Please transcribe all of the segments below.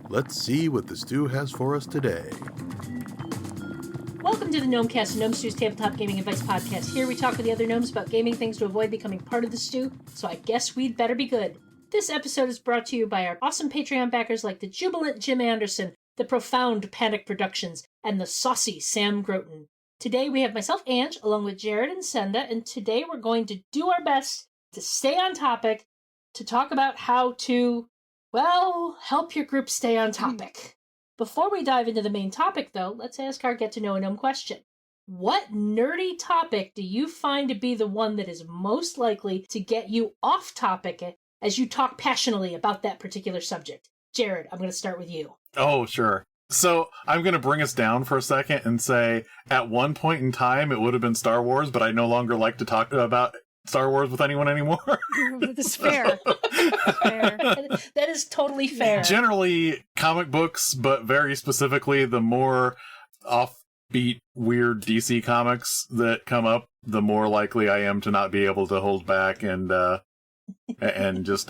Let's see what the stew has for us today. Welcome to the Gnomecast, Gnome Stew's tabletop gaming advice podcast. Here we talk with the other gnomes about gaming things to avoid becoming part of the stew, so I guess we'd better be good. This episode is brought to you by our awesome Patreon backers like the jubilant Jim Anderson, the profound Panic Productions, and the saucy Sam Groton. Today we have myself, Ange, along with Jared and Senda, and today we're going to do our best to stay on topic, to talk about how to, well, help your group stay on topic. Before we dive into the main topic, though, let's ask our get-to-know-a-gnome question. What nerdy topic do you find to be the one that is most likely to get you off topic as you talk passionately about that particular subject? Jared, I'm going to start with you. Oh, sure. So I'm going to bring us down for a second and say, at one point in time, it would have been Star Wars, but I no longer like to talk about Star Wars with anyone anymore. That's fair. Fair. That is totally fair. Generally, comic books, but very specifically, the more offbeat, weird DC comics that come up, the more likely I am to not be able to hold back and just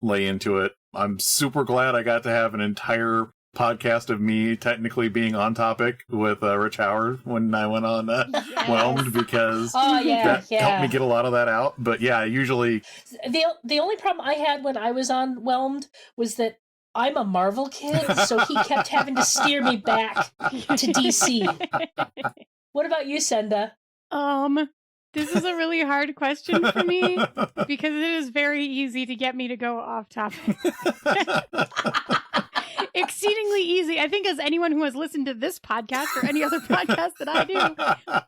lay into it. I'm super glad I got to have an entire podcast of me technically being on topic with Rich Howard when I went on Whelmed, because that helped me get a lot of that out. But yeah, usually... The only problem I had when I was on Whelmed was that I'm a Marvel kid, so he kept having to steer me back to DC. What about you, Senda? This is a really hard question for me, because it is very easy to get me to go off topic. Exceedingly easy. I think as anyone who has listened to this podcast or any other podcast that I do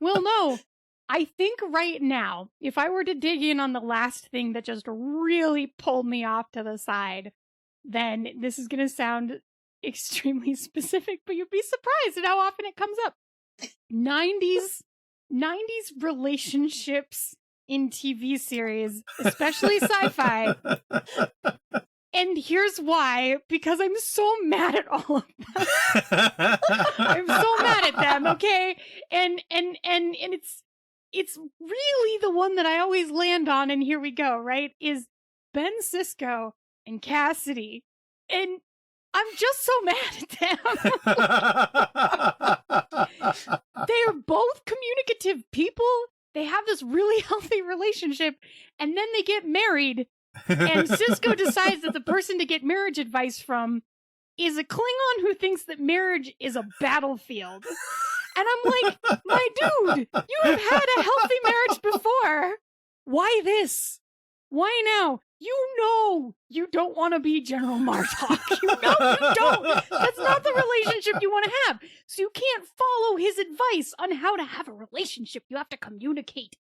will know. I think right now, if I were to dig in on the last thing that just really pulled me off to the side, then this is going to sound extremely specific, but you'd be surprised at how often it comes up. 90s relationships in TV series, especially sci-fi. And here's why, because I'm so mad at all of them. I'm so mad at them, okay? And it's really the one that I always land on, and here we go, right? Is Ben Sisko and Cassidy. And I'm just so mad at them. They are both communicative people. They have this really healthy relationship, and then they get married. And Sisko decides that the person to get marriage advice from is a Klingon who thinks that marriage is a battlefield. And I'm like, my dude, you have had a healthy marriage before. Why this? Why now? You know you don't want to be General Martok. You know you don't. That's not the relationship you want to have. So you can't follow his advice on how to have a relationship. You have to communicate.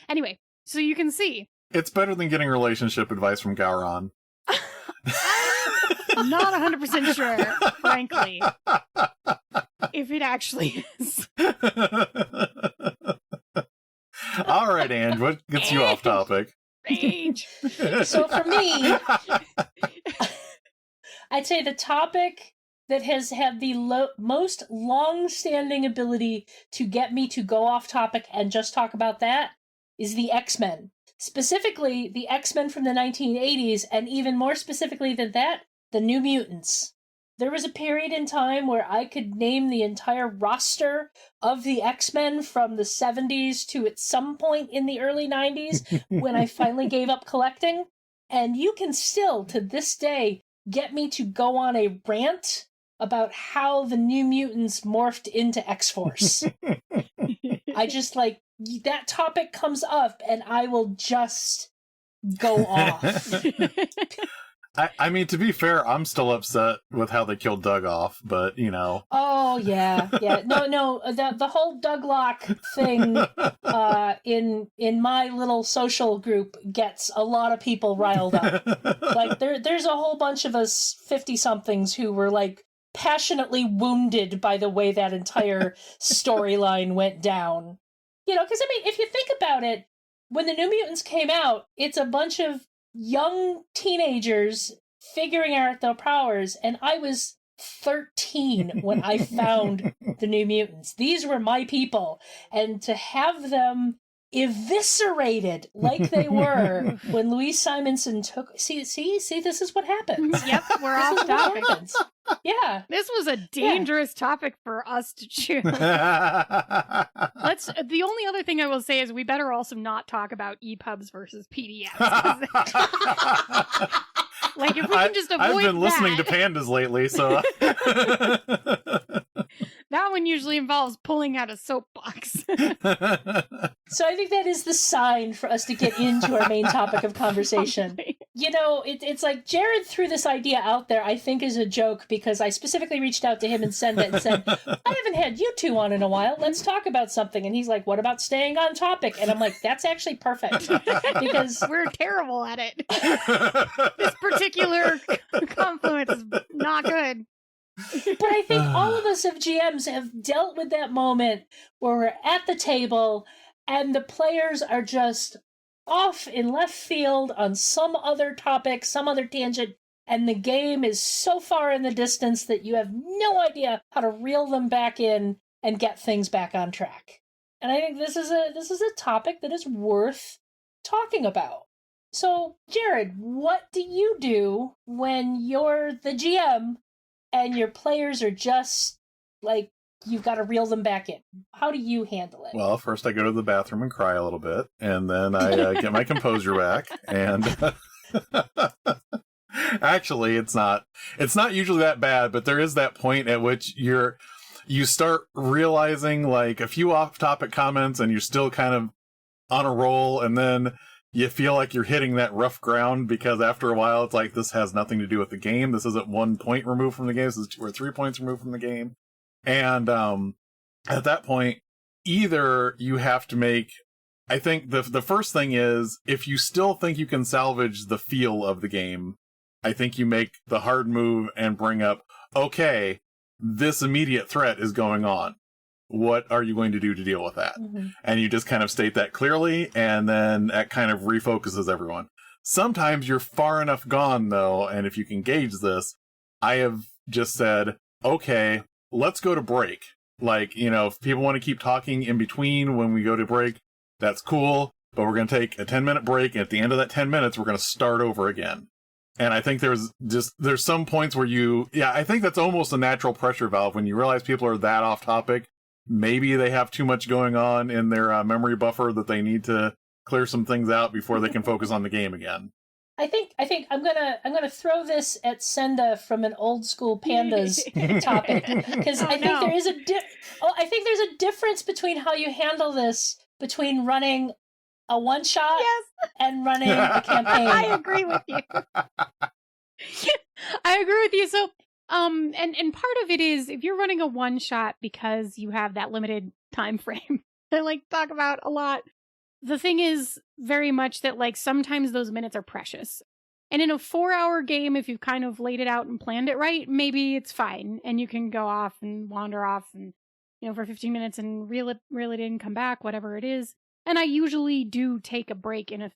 Anyway, so you can see. It's better than getting relationship advice from Gowron. I'm not 100% sure, frankly, if it actually is. All right, Ange, what gets you off topic? Rage. So for me, I'd say the topic that has had the most long-standing ability to get me to go off topic and just talk about that is the X-Men. Specifically, the X-Men from the 1980s, and even more specifically than that, the New Mutants. There was a period in time where I could name the entire roster of the X-Men from the 70s to at some point in the early 90s when I finally gave up collecting. And you can still, to this day, get me to go on a rant about how the New Mutants morphed into X-Force. I just, that topic comes up and I will just go off. I mean, to be fair, I'm still upset with how they killed Doug off, but, you know. Oh, yeah. No, the whole Doug Locke thing in my little social group gets a lot of people riled up. There's a whole bunch of us 50-somethings who were, passionately wounded by the way that entire storyline went down. You know, because, if you think about it, when the New Mutants came out, it's a bunch of young teenagers figuring out their powers, and I was 13 when I found the New Mutants. These were my people, and to have them eviscerated like they were when Louise Simonson took. See, this is what happens. Yep, we're This off is what topic. happens. Yeah. This was a dangerous topic for us to choose. The only other thing I will say is we better also not talk about EPUBs versus PDFs. Like, if we can just avoid I've been listening to that. pandas lately, so That one usually involves pulling out a soapbox. So I think that is the sign for us to get into our main topic of conversation. You know, it's like Jared threw this idea out there, I think, as a joke, because I specifically reached out to him and Senda and said, I haven't had you two on in a while. Let's talk about something. And he's like, what about staying on topic? And I'm like, that's actually perfect. Because we're terrible at it. This particular confluence is not good. But I think all of us of GMs have dealt with that moment where we're at the table and the players are just off in left field on some other topic, some other tangent, and the game is so far in the distance that you have no idea how to reel them back in and get things back on track. And I think this is a topic that is worth talking about. So, Jared, what do you do when you're the GM and your players are just, like, you've got to reel them back in? How do you handle it? Well, first I go to the bathroom and cry a little bit, and then I get my composure back. And actually, it's not usually that bad, but there is that point at which you start realizing, like, a few off-topic comments, and you're still kind of on a roll, and then you feel like you're hitting that rough ground, because after a while, it's like, this has nothing to do with the game. This isn't 1 point removed from the game. This is 2 or 3 points removed from the game. And at that point, either you have to make, I think the first thing is, if you still think you can salvage the feel of the game, I think you make the hard move and bring up, okay, this immediate threat is going on. What are you going to do to deal with that? Mm-hmm. And you just kind of state that clearly, and then that kind of refocuses everyone. Sometimes you're far enough gone, though, and if you can gauge this, I have just said, okay, let's go to break. Like, you know, if people want to keep talking in between when we go to break, that's cool, but we're going to take a 10-minute break, and at the end of that 10 minutes, we're going to start over again. And I think there's some points where I think that's almost a natural pressure valve when you realize people are that off topic. Maybe they have too much going on in their memory buffer that they need to clear some things out before they can focus on the game again. I think I'm gonna throw this at Senda from an old school pandas topic, because I think there's a difference between how you handle this between running a one shot and running a campaign. I agree with you. I agree with you. So, and part of it is, if you're running a one shot because you have that limited time frame, I like to talk about a lot. The thing is very much that, like, sometimes those minutes are precious. And in a 4-hour game, if you've kind of laid it out and planned it right, maybe it's fine. And you can go off and wander off and, you know, for 15 minutes and reel it in, come back, whatever it is. And I usually do take a break in a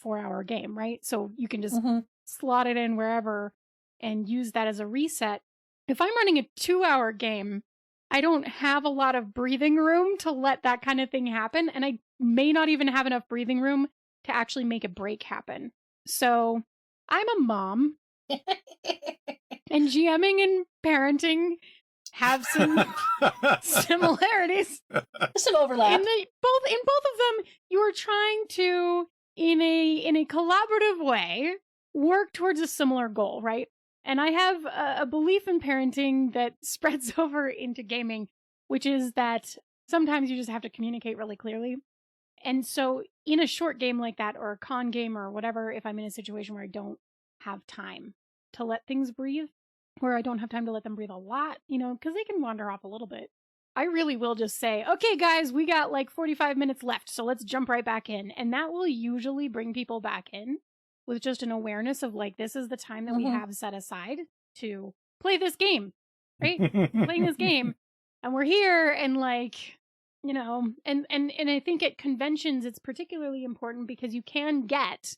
4-hour game, right? So you can just slot it in wherever and use that as a reset. If I'm running a 2-hour game, I don't have a lot of breathing room to let that kind of thing happen. And I may not even have enough breathing room to actually make a break happen. So I'm a mom, and GMing and parenting have some similarities. Some overlap. In both of them, you are trying to, in a collaborative way, work towards a similar goal, right? And I have a belief in parenting that spreads over into gaming, which is that sometimes you just have to communicate really clearly. And so in a short game like that, or a con game or whatever, if I'm in a situation where I don't have time to let things breathe, where I don't have time to let them breathe a lot, you know, because they can wander off a little bit, I really will just say, okay, guys, we got like 45 minutes left, so let's jump right back in. And that will usually bring people back in with just an awareness of, like, this is the time that we have set aside to play this game, right? Playing this game. And we're here, and, like, you know, and I think at conventions it's particularly important because you can get,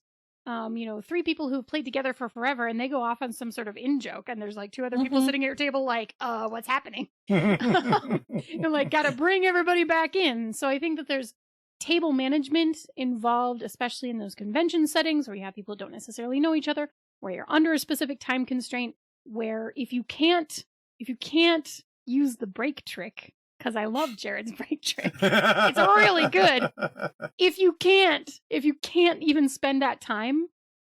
you know, 3 people who've played together for forever, and they go off on some sort of in-joke, and there's like 2 other people sitting at your table like, what's happening? You're like, gotta bring everybody back in. So I think that there's table management involved, especially in those convention settings where you have people who don't necessarily know each other, where you're under a specific time constraint, where if you can't use the break trick, because I love Jared's break trick, it's really good. If you can't even spend that time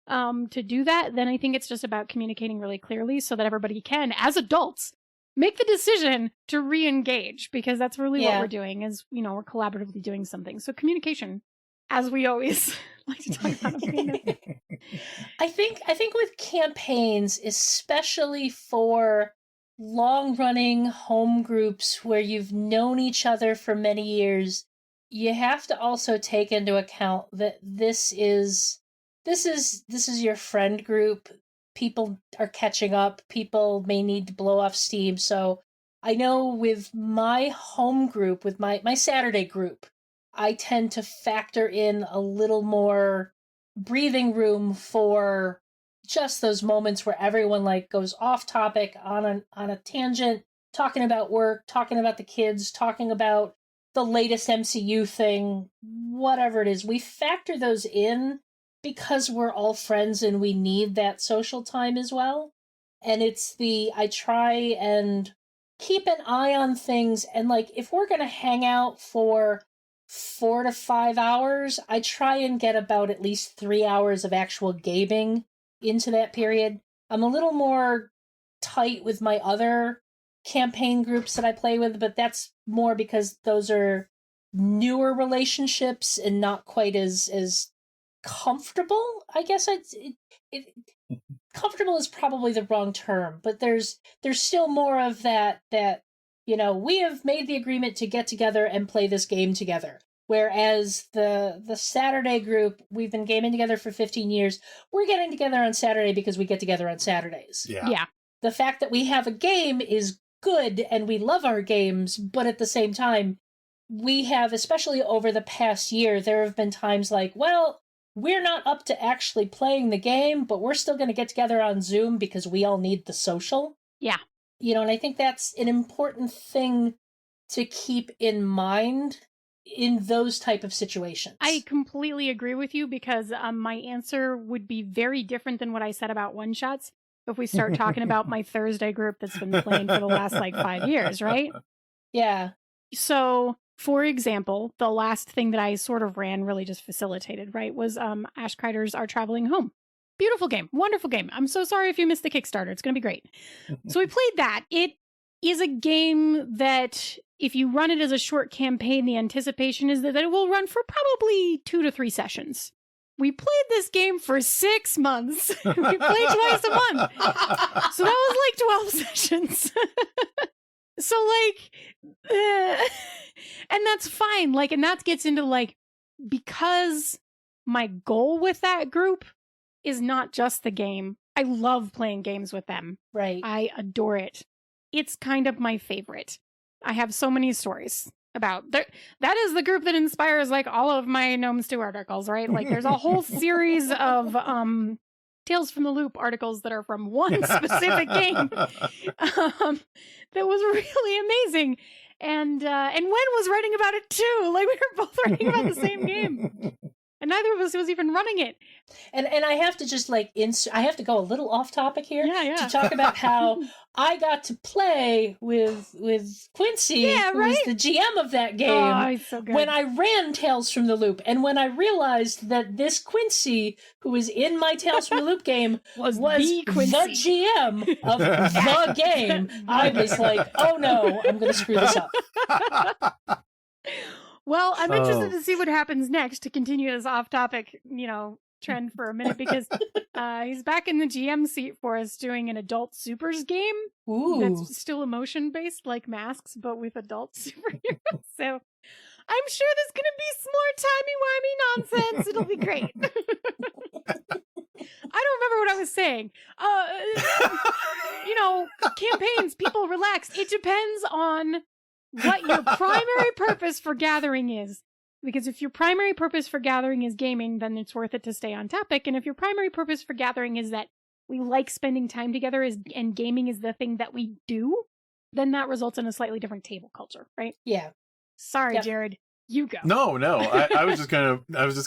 to do that, then I think it's just about communicating really clearly so that everybody can, as adults, make the decision to re-engage, because that's really what we're doing, is, we're collaboratively doing something. So communication, as we always like to talk about. I think with campaigns, especially for long-running home groups where you've known each other for many years, you have to also take into account that this is your friend group. People are catching up. People may need to blow off steam. So I know with my home group, with my Saturday group, I tend to factor in a little more breathing room for just those moments where everyone goes off topic on a tangent, talking about work, talking about the kids, talking about the latest MCU thing, whatever it is. We factor those in because we're all friends and we need that social time as well. And I try and keep an eye on things, and if we're going to hang out for 4 to 5 hours, I try and get about at least 3 hours of actual gaming into that period. I'm a little more tight with my other campaign groups that I play with, but that's more because those are newer relationships and not quite as comfortable. I guess comfortable is probably the wrong term, but there's still more of that we have made the agreement to get together and play this game together. Whereas the Saturday group, we've been gaming together for 15 years. We're getting together on Saturday because we get together on Saturdays. Yeah. The fact that we have a game is good, and we love our games, but at the same time, we have, especially over the past year, there have been times we're not up to actually playing the game, but we're still going to get together on Zoom because we all need the social. Yeah. And I think that's an important thing to keep in mind in those type of situations. I completely agree with you, because my answer would be very different than what I said about one-shots if we start talking about my Thursday group that's been playing for the last 5 years, right? Yeah. So, for example, the last thing that I sort of ran, really just facilitated, right, was Ash Kreider's Our Traveling Home. Beautiful game. Wonderful game. I'm so sorry if you missed the Kickstarter. It's going to be great. So we played that. It is a game that, if you run it as a short campaign, the anticipation is that it will run for probably 2 to 3 sessions. We played this game for 6 months. We played twice a month. So that was 12 sessions. So and that's fine. And that gets into because my goal with that group is not just the game. I love playing games with them. Right. I adore it. It's kind of my favorite. I have so many stories about that is the group that inspires all of my Gnome Stew articles, right? There's a whole series of Tales from the Loop articles that are from one specific game that was really amazing. And Wen was writing about it too. We were both writing about the same game. And neither of us was even running it. And I have to just I have to go a little off topic here to talk about how I got to play with Quincy, who was the GM of that game, oh, so good. when I ran Tales from the Loop. And when I realized that this Quincy, who was in my Tales from the Loop game, was the GM of the game, I was like, oh no, I'm going to screw this up. Well, I'm interested to see what happens next, to continue this off-topic, trend for a minute, because he's back in the GM seat for us doing an adult supers game. Ooh. That's still emotion-based, like Masks, but with adult superheroes. So I'm sure there's going to be some more timey-wimey nonsense. It'll be great. I don't remember what I was saying. Campaigns, people relax. It depends on what your primary purpose for gathering is. Because if your primary purpose for gathering is gaming, then it's worth it to stay on topic. And if your primary purpose for gathering is that we like spending time together and gaming is the thing that we do, then that results in a slightly different table culture, right? Yeah. Sorry, Yep. Jared. You go. No. I was just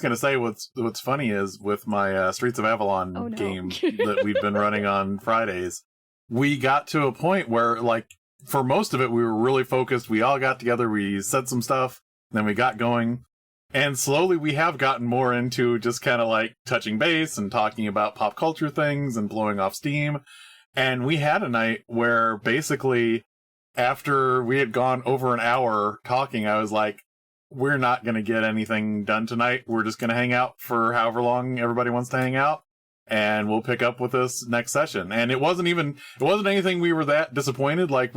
gonna say what's funny is with my Streets of Avalon game that we've been running on Fridays, we got to a point where, like, for most of it, we were really focused. We all got together, we said some stuff, then we got going. And slowly we have gotten more into just kind of like touching base and talking about pop culture things and blowing off steam. And we had a night where basically after we had gone over an hour talking, I was like, we're not going to get anything done tonight. We're just going to hang out for however long everybody wants to hang out. And we'll pick up with this next session. And it wasn't anything we were that disappointed. Like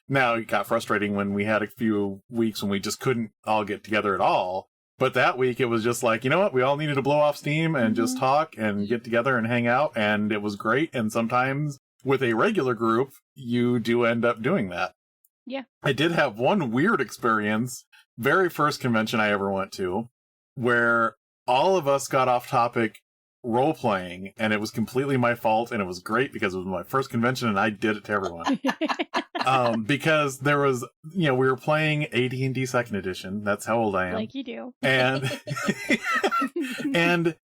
now it got frustrating when we had a few weeks when we just couldn't all get together at all. But that week it was just like, you know what? We all needed to blow off steam and just talk and get together and hang out. And it was great. And sometimes with a regular group, you do end up doing that. Yeah. I did have one weird experience, very first convention I ever went to, where all of us got off topic role-playing, and it was completely my fault, and it was great because it was my first convention, and I did it to everyone. Because there was, we were playing AD&D 2nd Edition. That's how old I am. Like you do. And, and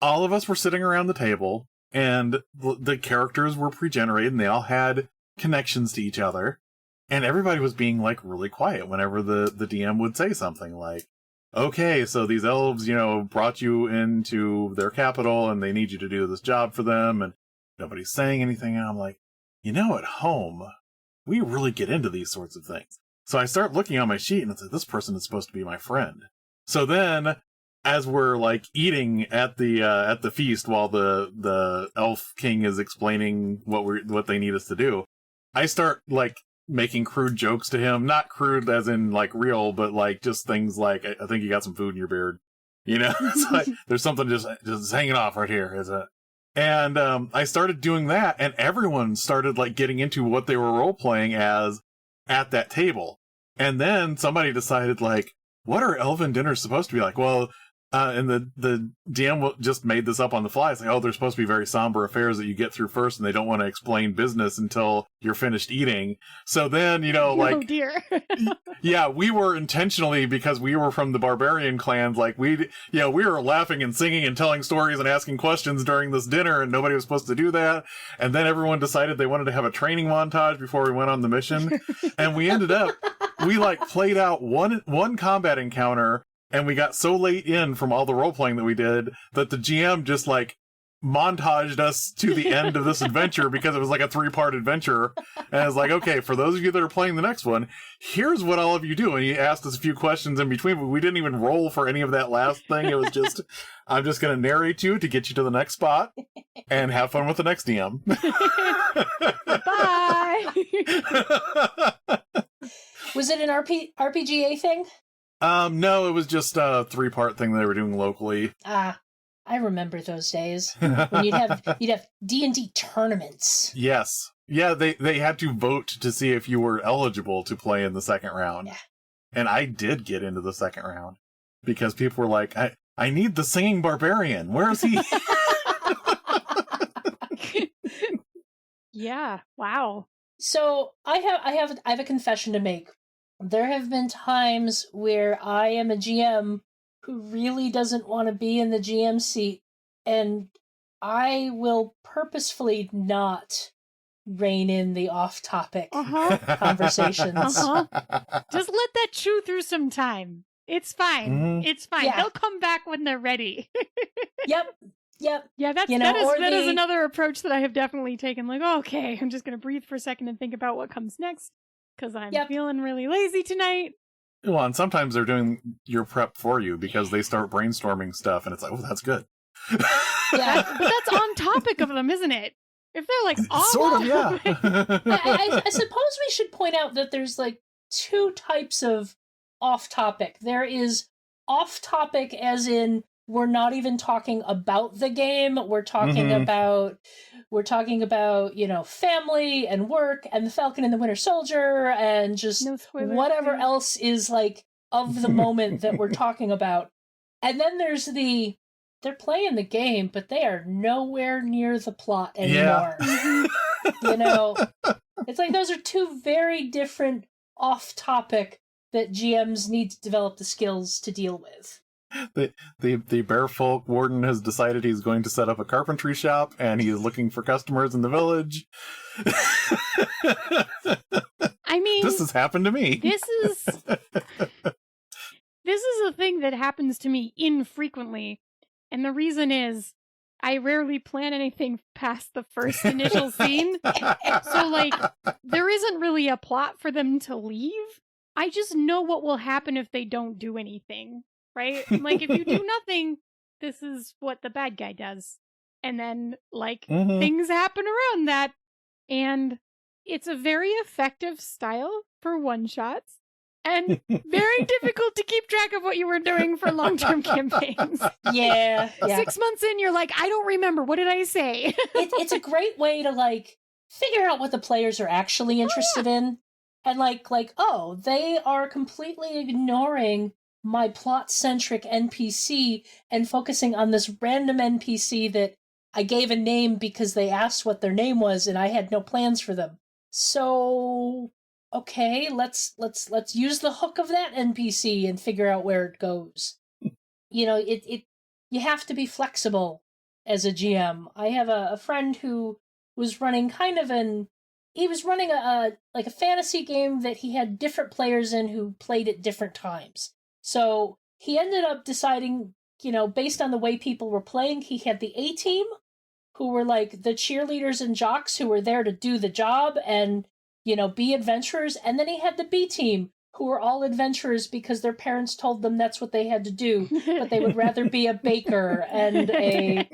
all of us were sitting around the table, and the characters were pre-generated, and they all had connections to each other, and everybody was being, like, really quiet whenever the DM would say something, like, okay, so these elves, brought you into their capital and they need you to do this job for them, and nobody's saying anything. And I'm like, at home, we really get into these sorts of things. So I start looking on my sheet and it's like, this person is supposed to be my friend. So then, as we're like eating at the feast while the elf king is explaining what they need us to do, I start like making crude jokes to him, not crude as in like real, but like just things like, I think you got some food in your beard, it's like, there's something just hanging off right here, is it? And I started doing that, and everyone started like getting into what they were role playing as at that table. And then somebody decided, like, what are elven dinners supposed to be like? Well, and the DM just made this up on the fly. It's like, they're supposed to be very somber affairs that you get through first, and they don't want to explain business until you're finished eating. So then, like, oh dear. yeah, we were intentionally, because we were from the barbarian clans, like we were laughing and singing and telling stories and asking questions during this dinner, and nobody was supposed to do that. And then everyone decided they wanted to have a training montage before we went on the mission, and we ended up, we like played out one combat encounter. And we got so late in from all the role-playing that we did that the GM just, like, montaged us to the end of this adventure because it was like a 3-part adventure. And it's like, okay, for those of you that are playing the next one, here's what all of you do. And he asked us a few questions in between, but we didn't even roll for any of that last thing. It was just, I'm just going to narrate you to get you to the next spot and have fun with the next DM. Bye! Was it an RPGA thing? No, it was just a 3-part thing they were doing locally. I remember those days when you'd have D&D tournaments. Yes. Yeah, they had to vote to see if you were eligible to play in the second round. Yeah. And I did get into the second round because people were like, I need the singing barbarian. Where is he? Yeah. Wow. So I have a confession to make. There have been times where I am a GM who really doesn't want to be in the GM seat, and I will purposefully not rein in the off-topic conversations. Just let that chew through some time. It's fine. Mm-hmm. It's fine. Yeah. They'll come back when they're ready. Yep. Yeah, that is another approach that I have definitely taken. Like, okay, I'm just going to breathe for a second and think about what comes next. Because I'm feeling really lazy tonight. Well, and sometimes they're doing your prep for you because they start brainstorming stuff, and it's like, oh, that's good. Yeah, but that's on topic of them, isn't it? If they're like, sort of, yeah. I suppose we should point out that there's like 2 types of off-topic. There is off-topic as in we're not even talking about the game. We're talking about family and work and the Falcon and the Winter Soldier and just whatever else is like of the moment that we're talking about. And then there's they're playing the game, but they are nowhere near the plot anymore. Yeah. It's like those are 2 very different off-topic that GMs need to develop the skills to deal with. The bear folk warden has decided he's going to set up a carpentry shop, and he's looking for customers in the village. I mean, this has happened to me. This is a thing that happens to me infrequently, and the reason is I rarely plan anything past the first initial scene. So, like, there isn't really a plot for them to leave. I just know what will happen if they don't do anything, right? Like, if you do nothing, this is what the bad guy does. And then, like, things happen around that. And it's a very effective style for one-shots. And very difficult to keep track of what you were doing for long-term campaigns. Yeah. 6 months in, you're like, I don't remember. What did I say? It's a great way to, like, figure out what the players are actually interested in. And, like, oh, they are completely ignoring my plot-centric NPC and focusing on this random NPC that I gave a name because they asked what their name was and I had no plans for them. So... okay, let's use the hook of that NPC and figure out where it goes. You know, you have to be flexible as a GM. I have a friend who was running he was running a fantasy game that he had different players in who played at different times. So he ended up deciding, you know, based on the way people were playing, he had the A team, who were like the cheerleaders and jocks who were there to do the job and, you know, be adventurers. And then he had the B team, who were all adventurers because their parents told them that's what they had to do, but they would rather be a baker and a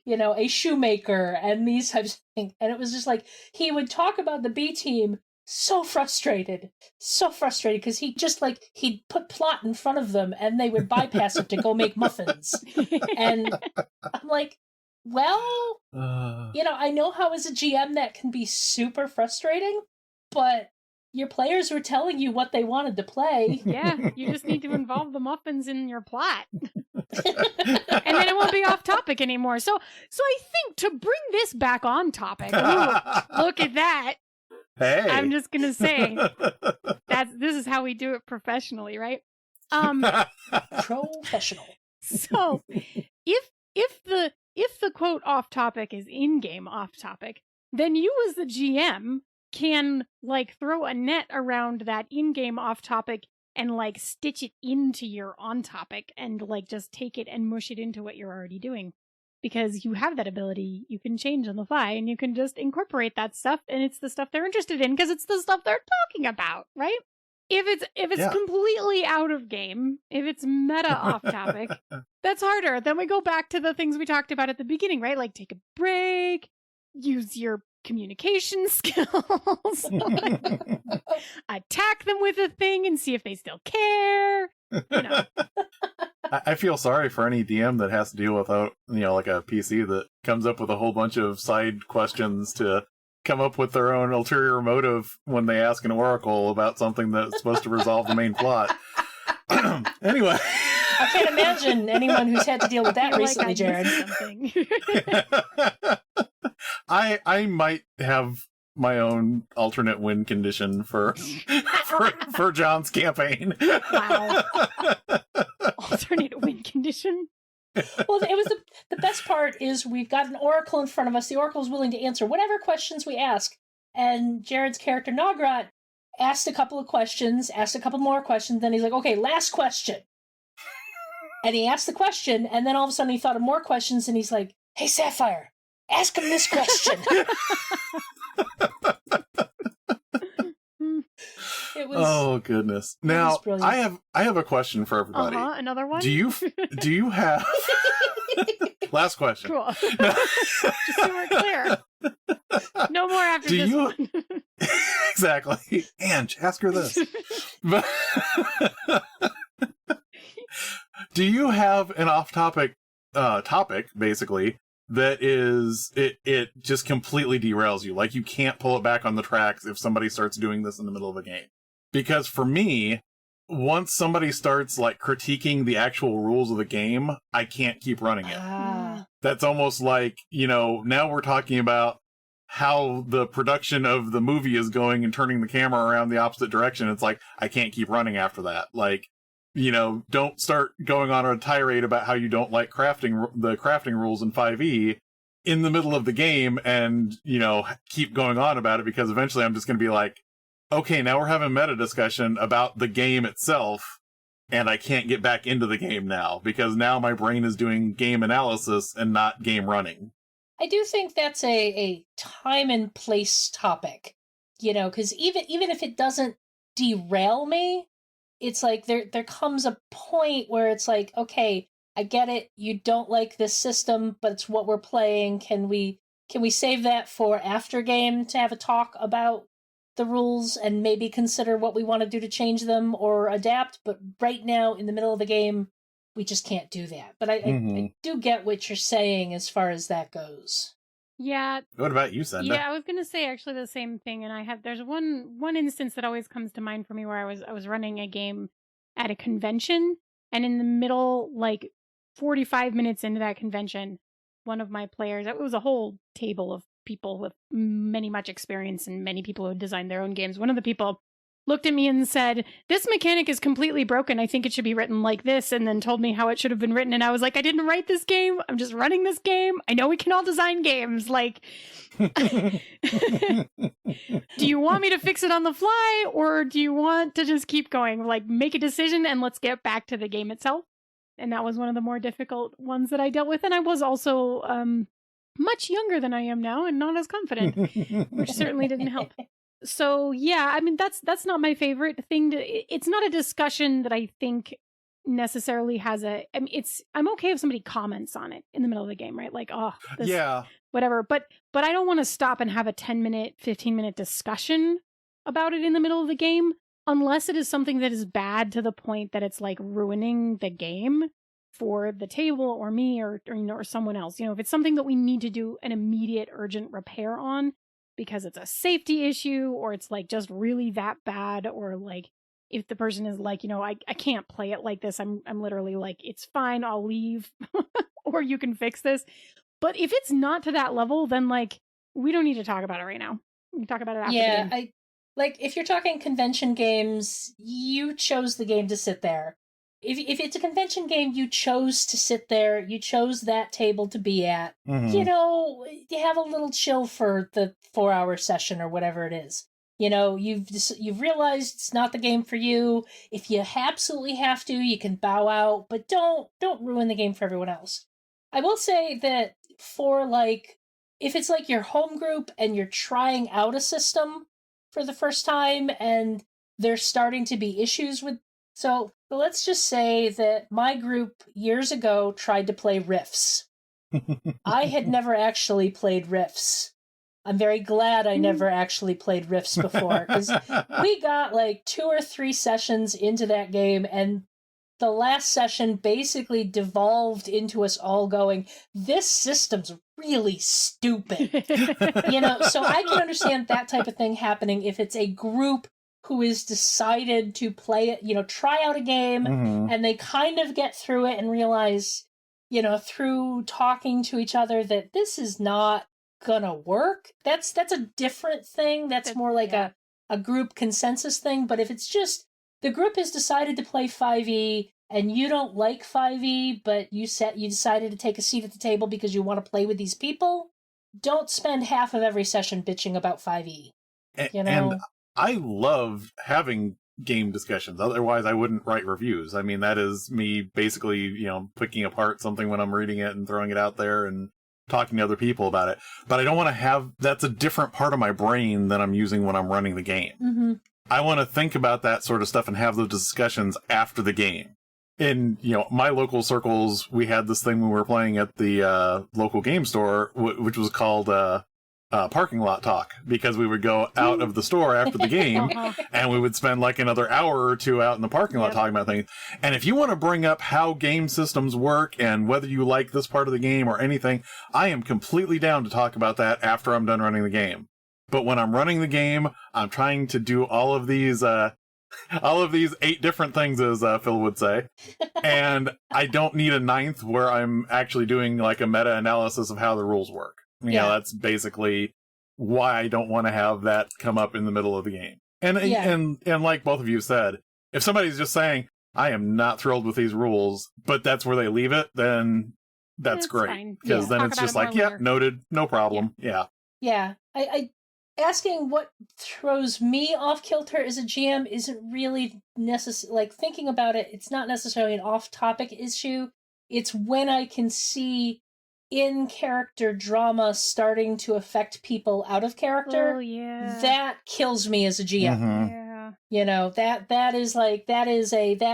a shoemaker and these types of things. And it was just like, he would talk about the B team so frustrated because he'd put plot in front of them and they would bypass it to go make muffins. And I'm like, well, I know how as a GM that can be super frustrating, but your players were telling you what they wanted to play. Yeah, you just need to involve the muffins in your plot. And then it won't be off topic anymore. So I think to bring this back on topic, look at that. Hey. I'm just going to say, this is how we do it professionally, right? Professional. So if the quote off topic is in-game off topic, then you as the GM can like throw a net around that in-game off topic and like stitch it into your on topic and like just take it and mush it into what you're already doing. Because you have that ability, you can change on the fly and you can just incorporate that stuff, and it's the stuff they're interested in because it's the stuff they're talking about, right? If it's completely out of game, if it's meta off topic, that's harder. Then we go back to the things we talked about at the beginning, right? Like take a break, use your communication skills, attack them with a thing and see if they still care. You know. I feel sorry for any DM that has to deal with like a PC that comes up with a whole bunch of side questions to come up with their own ulterior motive when they ask an oracle about something that's supposed to resolve the main plot. Anyway. I can't imagine anyone who's had to deal with that recently, Jared. I might have my own alternate win condition for John's campaign. Wow. Alternate win condition. Well, it was the best part is we've got an oracle in front of us. The oracle is willing to answer whatever questions we ask. And Jared's character, Nograt, asked a couple of questions, asked a couple more questions, then he's like, okay, last question. And he asked the question, and then all of a sudden he thought of more questions, and he's like, hey, Sapphire, ask him this question. It was, oh goodness! Now I have a question for everybody. Another one. Do you have last question? Cool. Just so we're clear. No more after this one. Exactly. Ange, ask her this. But do you have an off-topic topic, basically, that is it just completely derails you? Like you can't pull it back on the tracks if somebody starts doing this in the middle of a game. Because for me, once somebody starts like critiquing the actual rules of the game, I can't keep running it. That's almost like, now we're talking about how the production of the movie is going and turning the camera around the opposite direction. It's like, I can't keep running after that. Like, don't start going on a tirade about how you don't like the crafting rules in 5e in the middle of the game and, keep going on about it, because eventually I'm just going to be like, okay, now we're having meta discussion about the game itself, and I can't get back into the game now, because now my brain is doing game analysis and not game running. I do think that's a time and place topic, because even if it doesn't derail me, it's like there comes a point where it's like, okay, I get it, you don't like this system, but it's what we're playing. Can we save that for after game to have a talk about the rules and maybe consider what we want to do to change them or adapt? But right now, in the middle of the game, we just can't do that. But I do get what you're saying as far as that goes. Yeah. What about you, Senda? Yeah, I was gonna say actually the same thing, and there's one instance that always comes to mind for me where I was running a game at a convention, and in the middle, like 45 minutes into that convention, one of my players, it was a whole table of people with much experience and many people who had designed their own games. One of the people looked at me and said, "This mechanic is completely broken. I think it should be written like this," and then told me how it should have been written. And I was like, I didn't write this game. I'm just running this game. I know we can all design games. Like, do you want me to fix it on the fly, or do you want to just keep going? Like, make a decision and let's get back to the game itself. And that was one of the more difficult ones that I dealt with. And I was also much younger than I am now and not as confident, which certainly didn't help. So yeah, I mean, that's not my favorite thing it's not a discussion that I think necessarily has I'm okay if somebody comments on it in the middle of the game, right? Like, oh, this, yeah, whatever. But I don't want to stop and have a 10-minute, 15-minute discussion about it in the middle of the game, unless it is something that is bad to the point that it's like ruining the game for the table or me or someone else. If it's something that we need to do an immediate urgent repair on, because it's a safety issue, or it's like just really that bad, or like if the person is like, I can't play it like this, I'm literally like, it's fine, I'll leave, or you can fix this. But if it's not to that level, then like we don't need to talk about it right now. We can talk about it after the game. Like if you're talking convention games, you chose the game to sit there. If it's a convention game, you chose to sit there, you chose that table to be at, you have a little chill for the 4-hour session or whatever it is. You've realized it's not the game for you. If you absolutely have to, you can bow out, but don't ruin the game for everyone else. I will say that for like, if it's like your home group and you're trying out a system for the first time and there's starting to be issues with, so let's just say that my group years ago tried to play Riffs. I had never actually played Riffs. I'm very glad I never actually played Riffs before, because we got like 2 or 3 sessions into that game, and the last session basically devolved into us all going, this system's really stupid. So I can understand that type of thing happening if it's a group who is decided to play it, try out a game, and they kind of get through it and realize, through talking to each other that this is not gonna work. That's a different thing. That's more like a group consensus thing. But if it's just the group has decided to play 5e and you don't like 5e, but you decided to take a seat at the table because you want to play with these people, don't spend half of every session bitching about 5e. And I love having game discussions. Otherwise, I wouldn't write reviews. I mean, that is me basically, picking apart something when I'm reading it and throwing it out there and talking to other people about it. But I don't want to have, that's a different part of my brain than I'm using when I'm running the game. Mm-hmm. I want to think about that sort of stuff and have those discussions after the game. In, my local circles, we had this thing when we were playing at the local game store, which was called parking lot talk, because we would go out of the store after the game and we would spend like another hour or 2 out in the parking lot talking about things. And if you want to bring up how game systems work and whether you like this part of the game or anything, I am completely down to talk about that after I'm done running the game. But when I'm running the game, I'm trying to do all of these 8 different things, as Phil would say. And I don't need a 9th where I'm actually doing like a meta-analysis of how the rules work. That's basically why I don't want to have that come up in the middle of the game. And like both of you said, if somebody's just saying, I am not thrilled with these rules, but that's where they leave it, then that's great. Because then it's just like, yeah, noted, no problem. Yeah. Yeah. I asking what throws me off kilter as a GM isn't really necessary. Like, thinking about it, it's not necessarily an off-topic issue. It's when I can see in-character drama starting to affect people out of character. Oh, yeah. That kills me as a GM. Mhm. Yeah. You know, that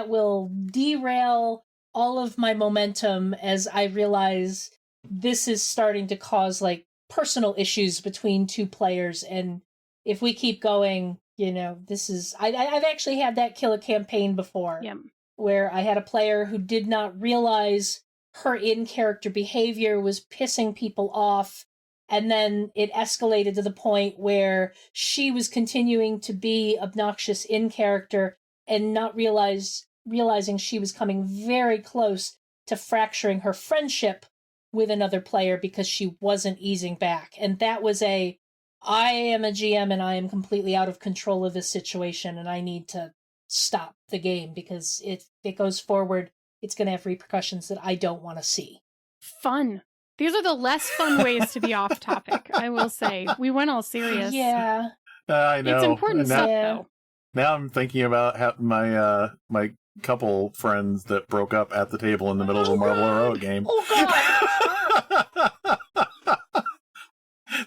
will derail all of my momentum as I realize this is starting to cause, like, personal issues between two players, and if we keep going, you know, this is I've actually had that kill a campaign before. Yep. Where I had a player who did not realize her in-character behavior was pissing people off, and then it escalated to the point where she was continuing to be obnoxious in character and not realizing she was coming very close to fracturing her friendship with another player because she wasn't easing back. And that was I am a GM and I am completely out of control of this situation and I need to stop the game because if it goes forward, it's going to have repercussions that I don't want to see. Fun. These are the less fun ways to be off topic, I will say. We went all serious. Yeah. I know. It's important stuff, though. Now I'm thinking about my my couple friends that broke up at the table in the middle of a Marvel Heroic game. Oh, God!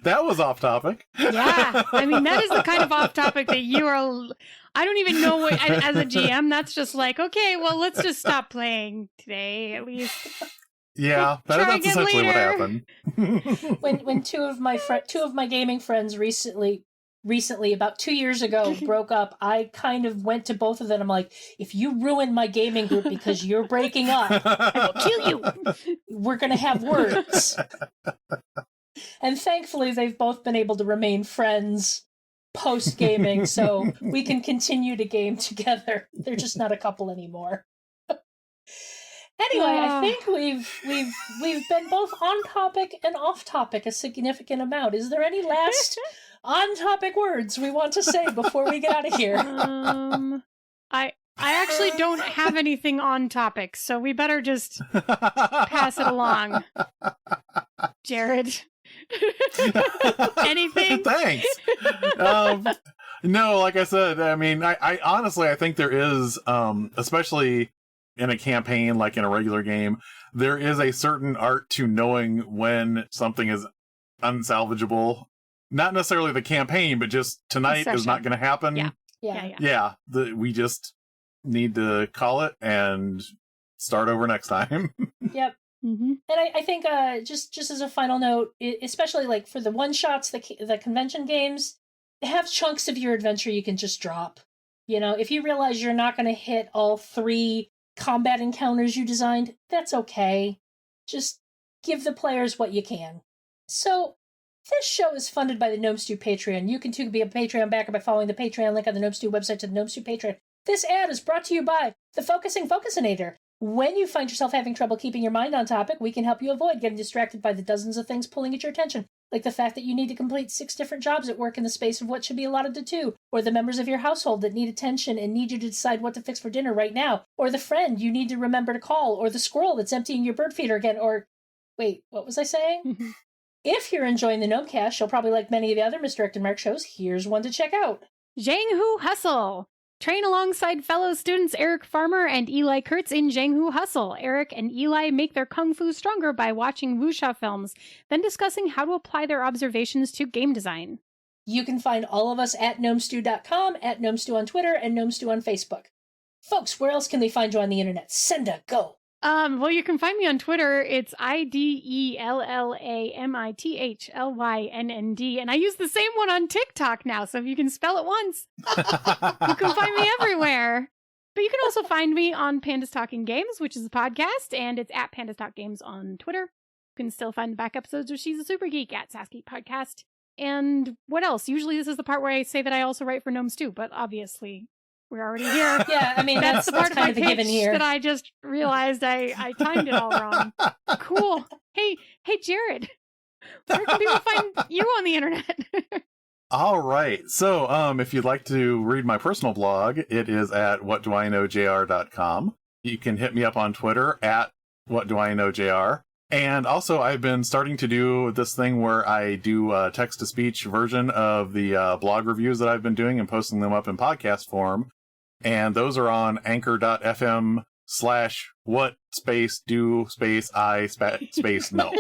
That was off topic. Yeah. I mean, that is the kind of off topic that you are... I don't even know what... As a GM, that's just like, okay, well, let's just stop playing today, at least. Yeah, that's essentially what happened. when two of my gaming friends recently about 2 years ago broke up, I kind of went to both of them. I'm like, if you ruin my gaming group because you're breaking up, I will kill you. We're gonna have words. And thankfully, they've both been able to remain friends post gaming, so we can continue to game together. They're just not a couple anymore. Anyway, I think we've been both on topic and off topic a significant amount. Is there any last on topic words we want to say before we get out of here? I actually don't have anything on topic, so we better just pass it along. Jared. Anything? Thanks. No, like I said, I mean, I honestly, I think there is, especially in a campaign, like in a regular game, there is a certain art to knowing when something is unsalvageable. Not necessarily the campaign, but just tonight is not going to happen. Yeah. We just need to call it and start over next time. Yep. Mm-hmm. And I think just as a final note, especially like for the one shots, the convention games, have chunks of your adventure you can just drop. You know, if you realize you're not going to hit all 3 combat encounters you designed, that's okay. Just give the players what you can. So, this show is funded by the Gnome Stew Patreon. You can too be a Patreon backer by following the Patreon link on the Gnome Stew website to the Gnome Stew Patreon. This ad is brought to you by the Focusing Focusinator. When you find yourself having trouble keeping your mind on topic, we can help you avoid getting distracted by the dozens of things pulling at your attention, like the fact that you need to complete 6 different jobs at work in the space of what should be allotted to 2, or the members of your household that need attention and need you to decide what to fix for dinner right now, or the friend you need to remember to call, or the squirrel that's emptying your bird feeder again, or... Wait, what was I saying? If you're enjoying the Gnomecast, you'll probably like many of the other Misdirected Mark shows. Here's one to check out. Zhang-Hu Hustle. Train alongside fellow students Eric Farmer and Eli Kurtz in Zhang-Hu Hustle. Eric and Eli make their kung fu stronger by watching wuxia films, then discussing how to apply their observations to game design. You can find all of us at gnomestew.com, at gnomestew on Twitter, and gnomestew on Facebook. Folks, where else can they find you on the internet? Senda, go! Well, you can find me on Twitter. It's IDELLAMITHLYNND, and I use the same one on TikTok now, so if you can spell it once, you can find me everywhere. But you can also find me on Pandas Talking Games, which is a podcast, and it's at Pandas Talk Games on Twitter. You can still find the back episodes of She's a Super Geek at Sasky Podcast. And what else? Usually this is the part where I say that I also write for Gnomes too, but obviously... we're already here. Yeah, I mean, that's the part kind of of my the given pitch here. that I just realized I timed it all wrong. Cool. Hey, Jared. Where can people find you on the internet? All right. So, if you'd like to read my personal blog, it is at whatdoiknowjr.com. You can hit me up on Twitter at whatdoiknowjr. And also, I've been starting to do this thing where I do a text-to-speech version of the blog reviews that I've been doing and posting them up in podcast form. And those are on anchor.fm/what-do-I-no.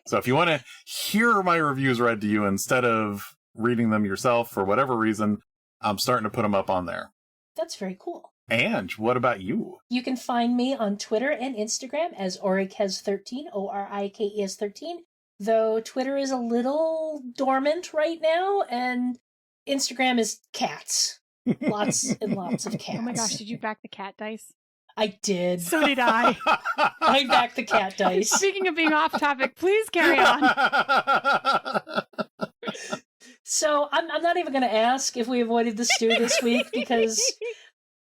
So if you want to hear my reviews read to you instead of reading them yourself for whatever reason, I'm starting to put them up on there. That's very cool. And what about you? You can find me on Twitter and Instagram as Orikes13, Orikes13, though Twitter is a little dormant right now, and Instagram is cats. Lots and lots of cats. Oh my gosh, did you back the cat dice? I did. So did I. I backed the cat dice. Speaking of being off topic, please carry on. So I'm not even going to ask if we avoided the stew this week because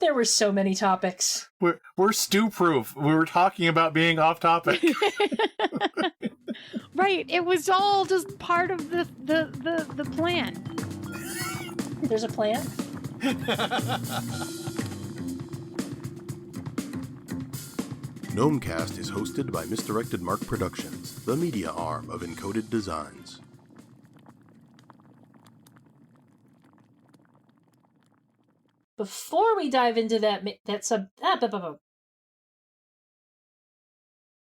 there were so many topics. We're stew-proof. We were talking about being off topic. Right. It was all just part of the plan. There's a plan? Gnomecast is hosted by Misdirected Mark Productions, the media arm of Encoded Designs. Before we dive into that